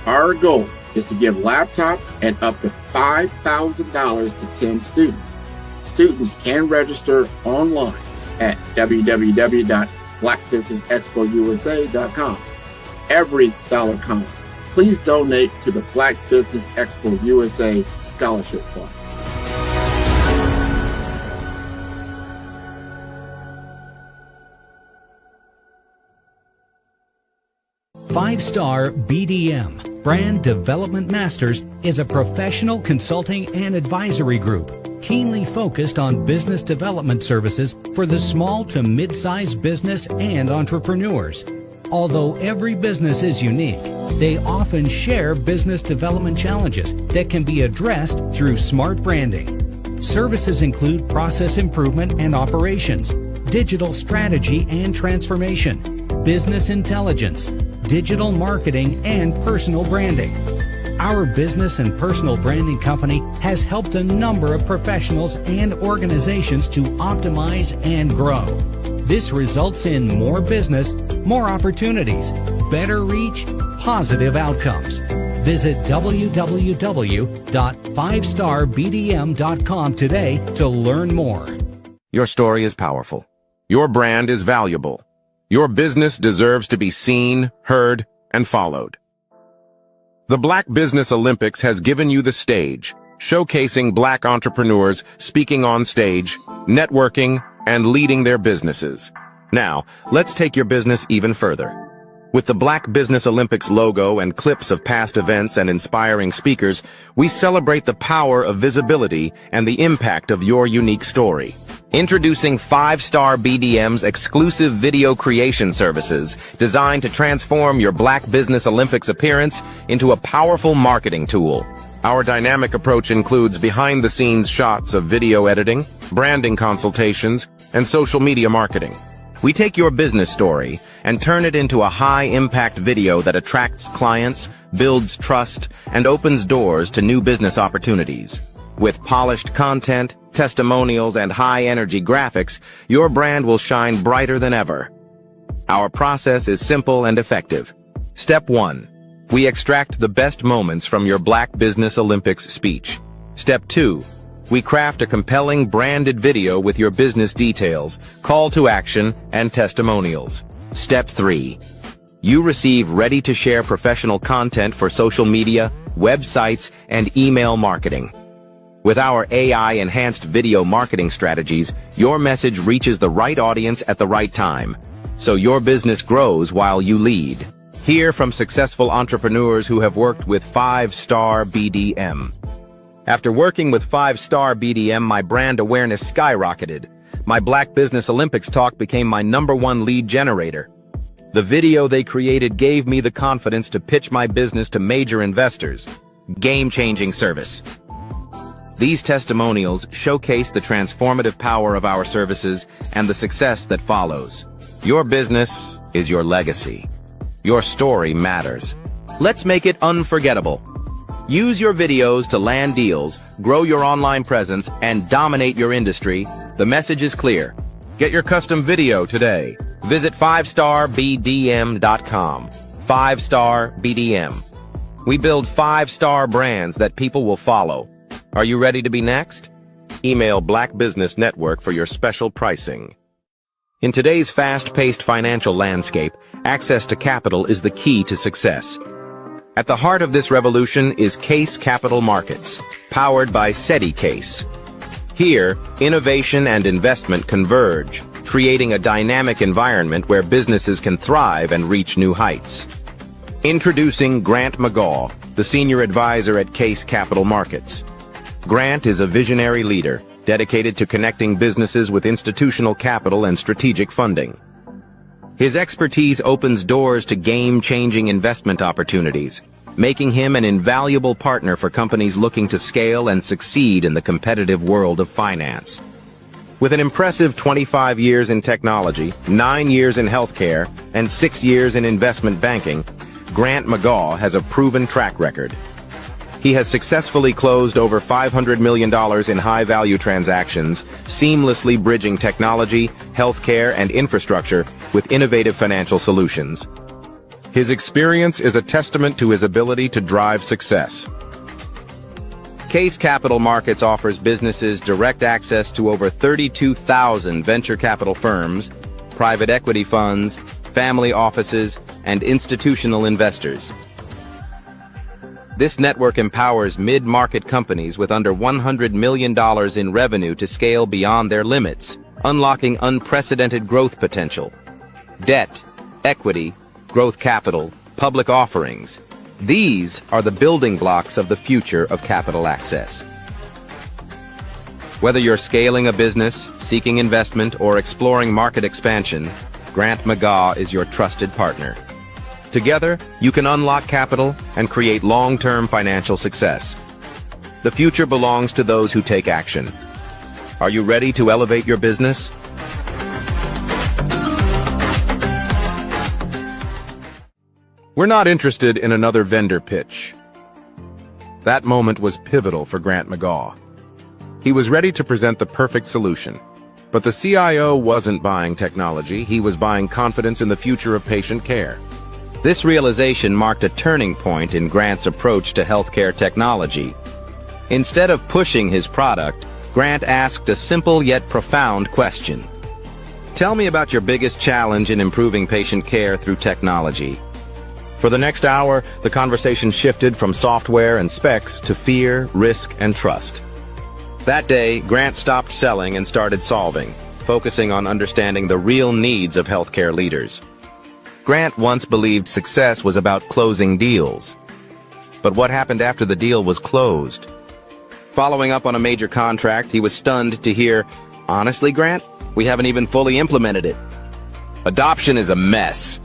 Our goal is to give laptops and up to $5,000 to 10 students. Students can register online at www.blackbusinessexpousa.com. Every dollar counts. Please donate to the Black Business Expo USA Scholarship Fund. Five-Star BDM, Brand Development Masters, is a professional consulting and advisory group keenly focused on business development services for the small to mid-sized business and entrepreneurs. Although every business is unique, they often share business development challenges that can be addressed through smart branding. Services include process improvement and operations, digital strategy and transformation, business intelligence, digital marketing, and personal branding. Our business and personal branding company has helped a number of professionals and organizations to optimize and grow. This results in more business, more opportunities, better reach, positive outcomes. Visit www.5starbdm.com today to learn more. Your story is powerful. Your brand is valuable. Your business deserves to be seen, heard, and followed. The Black Business Olympics has given you the stage, showcasing Black entrepreneurs speaking on stage, networking, and leading their businesses. Now, let's take your business even further. With the Black Business Olympics logo and clips of past events and inspiring speakers, we celebrate the power of visibility and the impact of your unique story. Introducing 5-Star BDM's exclusive video creation services designed to transform your Black Business Olympics appearance into a powerful marketing tool. Our dynamic approach includes behind-the-scenes shots of video editing, branding consultations, and social media marketing. We take your business story and turn it into a high-impact video that attracts clients, builds trust, and opens doors to new business opportunities. With polished content, testimonials, and high-energy graphics, your brand will shine brighter than ever. Our process is simple and effective. Step 1. We extract the best moments from your Black Business Olympics speech. Step 2. We craft a compelling branded video with your business details, call to action, and testimonials. Step 3. You receive ready-to-share professional content for social media, websites, and email marketing. With our AI-enhanced video marketing strategies, your message reaches the right audience at the right time, so your business grows while you lead. Hear from successful entrepreneurs who have worked with 5-Star BDM. After working with 5-Star BDM, my brand awareness skyrocketed. My Black Business Olympics talk became my #1 lead generator. The video they created gave me the confidence to pitch my business to major investors. Game-changing service. These testimonials showcase the transformative power of our services and the success that follows. Your business is your legacy. Your story matters. Let's make it unforgettable. Use your videos to land deals, grow your online presence, and dominate your industry. The message is clear. Get your custom video today. Visit 5starbdm.com. 5-Star BDM. We build 5-star brands that people will follow. Are you ready to be next? Email Black Business Network for your special pricing. In today's fast-paced financial landscape, access to capital is the key to success. At the heart of this revolution is Case Capital Markets, powered by SETI Case. Here, innovation and investment converge, creating a dynamic environment where businesses can thrive and reach new heights. Introducing Grant McGaugh, the Senior Advisor at Case Capital Markets. Grant is a visionary leader, dedicated to connecting businesses with institutional capital and strategic funding. His expertise opens doors to game-changing investment opportunities, making him an invaluable partner for companies looking to scale and succeed in the competitive world of finance. With an impressive 25 years in technology, 9 years in healthcare, and 6 years in investment banking, Grant McGaugh has a proven track record. He has successfully closed over $500 million in high-value transactions, seamlessly bridging technology, healthcare, and infrastructure with innovative financial solutions. His experience is a testament to his ability to drive success. Case Capital Markets offers businesses direct access to over 32,000 venture capital firms, private equity funds, family offices, and institutional investors. This network empowers mid-market companies with under $100 million in revenue to scale beyond their limits, unlocking unprecedented growth potential. Debt, equity, growth capital, public offerings. These are the building blocks of the future of capital access. Whether you're scaling a business, seeking investment, or exploring market expansion, Grant McGaugh is your trusted partner. Together, you can unlock capital and create long-term financial success. The future belongs to those who take action. Are you ready to elevate your business? We're not interested in another vendor pitch. That moment was pivotal for Grant McGaugh. He was ready to present the perfect solution. But the CIO wasn't buying technology, he was buying confidence in the future of patient care. This realization marked a turning point in Grant's approach to healthcare technology. Instead of pushing his product, Grant asked a simple yet profound question. Tell me about your biggest challenge in improving patient care through technology. For the next hour, the conversation shifted from software and specs to fear, risk, and trust. That day, Grant stopped selling and started solving, focusing on understanding the real needs of healthcare leaders. Grant once believed success was about closing deals. But what happened after the deal was closed? Following up on a major contract, he was stunned to hear, Honestly, Grant, we haven't even fully implemented it. Adoption is a mess.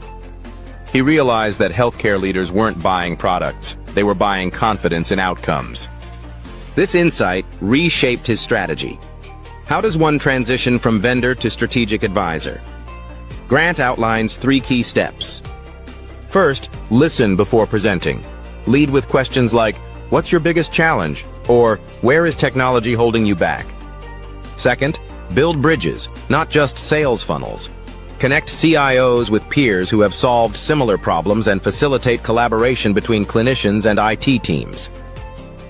He realized that healthcare leaders weren't buying products. They were buying confidence in outcomes. This insight reshaped his strategy. How does one transition from vendor to strategic advisor? Grant outlines 3 key steps. First, listen before presenting. Lead with questions like, "What's your biggest challenge?" or "Where is technology holding you back?" Second, build bridges, not just sales funnels. Connect CIOs with peers who have solved similar problems and facilitate collaboration between clinicians and IT teams.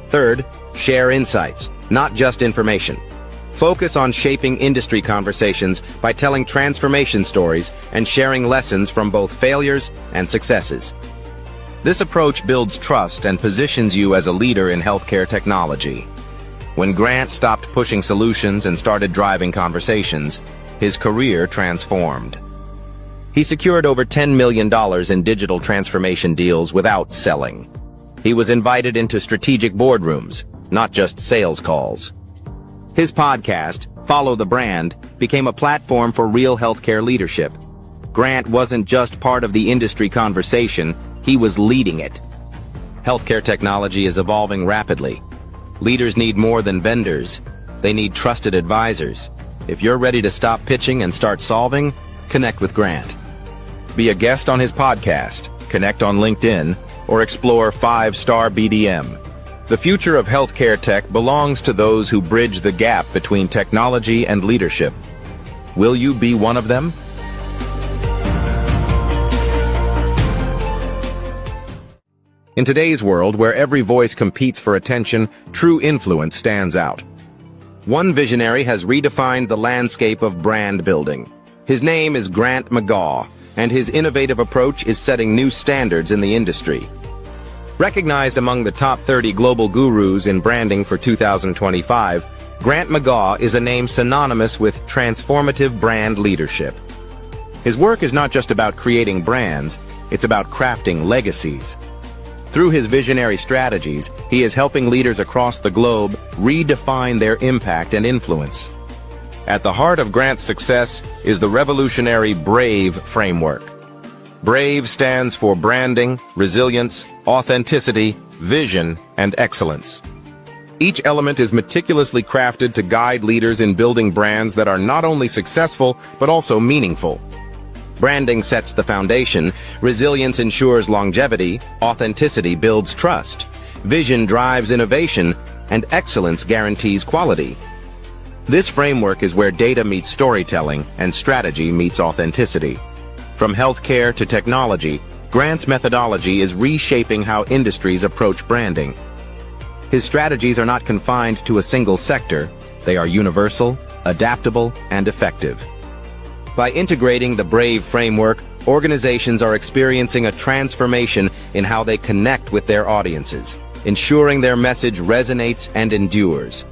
Third, share insights, not just information. Focus on shaping industry conversations by telling transformation stories and sharing lessons from both failures and successes. This approach builds trust and positions you as a leader in healthcare technology. When Grant stopped pushing solutions and started driving conversations, his career transformed. He secured over $10 million in digital transformation deals without selling. He was invited into strategic boardrooms, not just sales calls. His podcast, Follow the Brand, became a platform for real healthcare leadership. Grant wasn't just part of the industry conversation, he was leading it. Healthcare technology is evolving rapidly. Leaders need more than vendors. They need trusted advisors. If you're ready to stop pitching and start solving, connect with Grant. Be a guest on his podcast, connect on LinkedIn, or explore 5-Star BDM. The future of healthcare tech belongs to those who bridge the gap between technology and leadership. Will you be one of them? In today's world, where every voice competes for attention, true influence stands out. One visionary has redefined the landscape of brand building. His name is Grant McGaugh, and his innovative approach is setting new standards in the industry. Recognized among the top 30 global gurus in branding for 2025, Grant McGaugh is a name synonymous with transformative brand leadership. His work is not just about creating brands, it's about crafting legacies. Through his visionary strategies, he is helping leaders across the globe redefine their impact and influence. At the heart of Grant's success is the revolutionary BRAVE framework. BRAVE stands for branding, resilience, authenticity, vision, and excellence. Each element is meticulously crafted to guide leaders in building brands that are not only successful, but also meaningful. Branding sets the foundation, resilience ensures longevity, authenticity builds trust, vision drives innovation, and excellence guarantees quality. This framework is where data meets storytelling and strategy meets authenticity. From healthcare to technology, Grant's methodology is reshaping how industries approach branding. His strategies are not confined to a single sector. They are universal, adaptable, and effective. By integrating the BRAVE framework, organizations are experiencing a transformation in how they connect with their audiences, ensuring their message resonates and endures.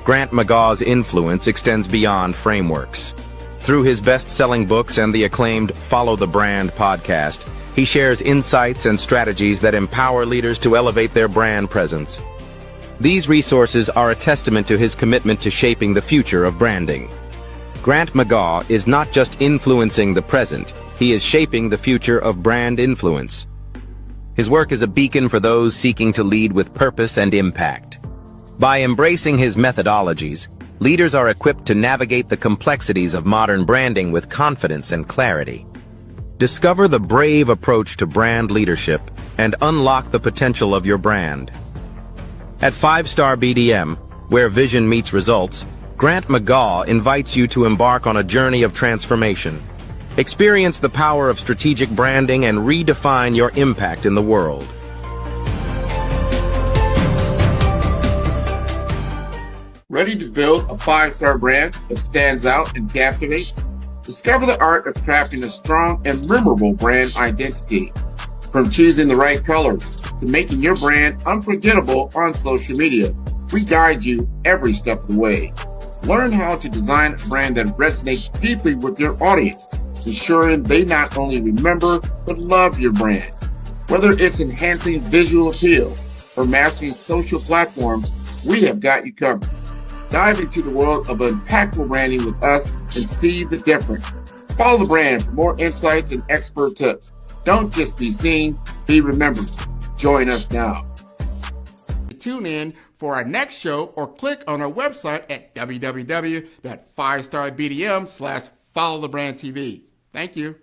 Grant McGaugh's influence extends beyond frameworks. Through his best-selling books and the acclaimed Follow the Brand podcast, he shares insights and strategies that empower leaders to elevate their brand presence. These resources are a testament to his commitment to shaping the future of branding. Grant McGaugh is not just influencing the present, he is shaping the future of brand influence. His work is a beacon for those seeking to lead with purpose and impact. By embracing his methodologies, leaders are equipped to navigate the complexities of modern branding with confidence and clarity. Discover the BRAVE approach to brand leadership and unlock the potential of your brand. At 5-Star BDM, where vision meets results, Grant McGaugh invites you to embark on a journey of transformation. Experience the power of strategic branding and redefine your impact in the world. Ready to build a 5-star brand that stands out and captivates? Discover the art of crafting a strong and memorable brand identity. From choosing the right colors to making your brand unforgettable on social media, we guide you every step of the way. Learn how to design a brand that resonates deeply with your audience, ensuring they not only remember but love your brand. Whether it's enhancing visual appeal or mastering social platforms, we have got you covered. Dive into the world of impactful branding with us and see the difference. Follow the brand for more insights and expert tips. Don't just be seen, be remembered. Join us now. Tune in for our next show or click on our website at www.5starbdm/followthebrandtv. Thank you.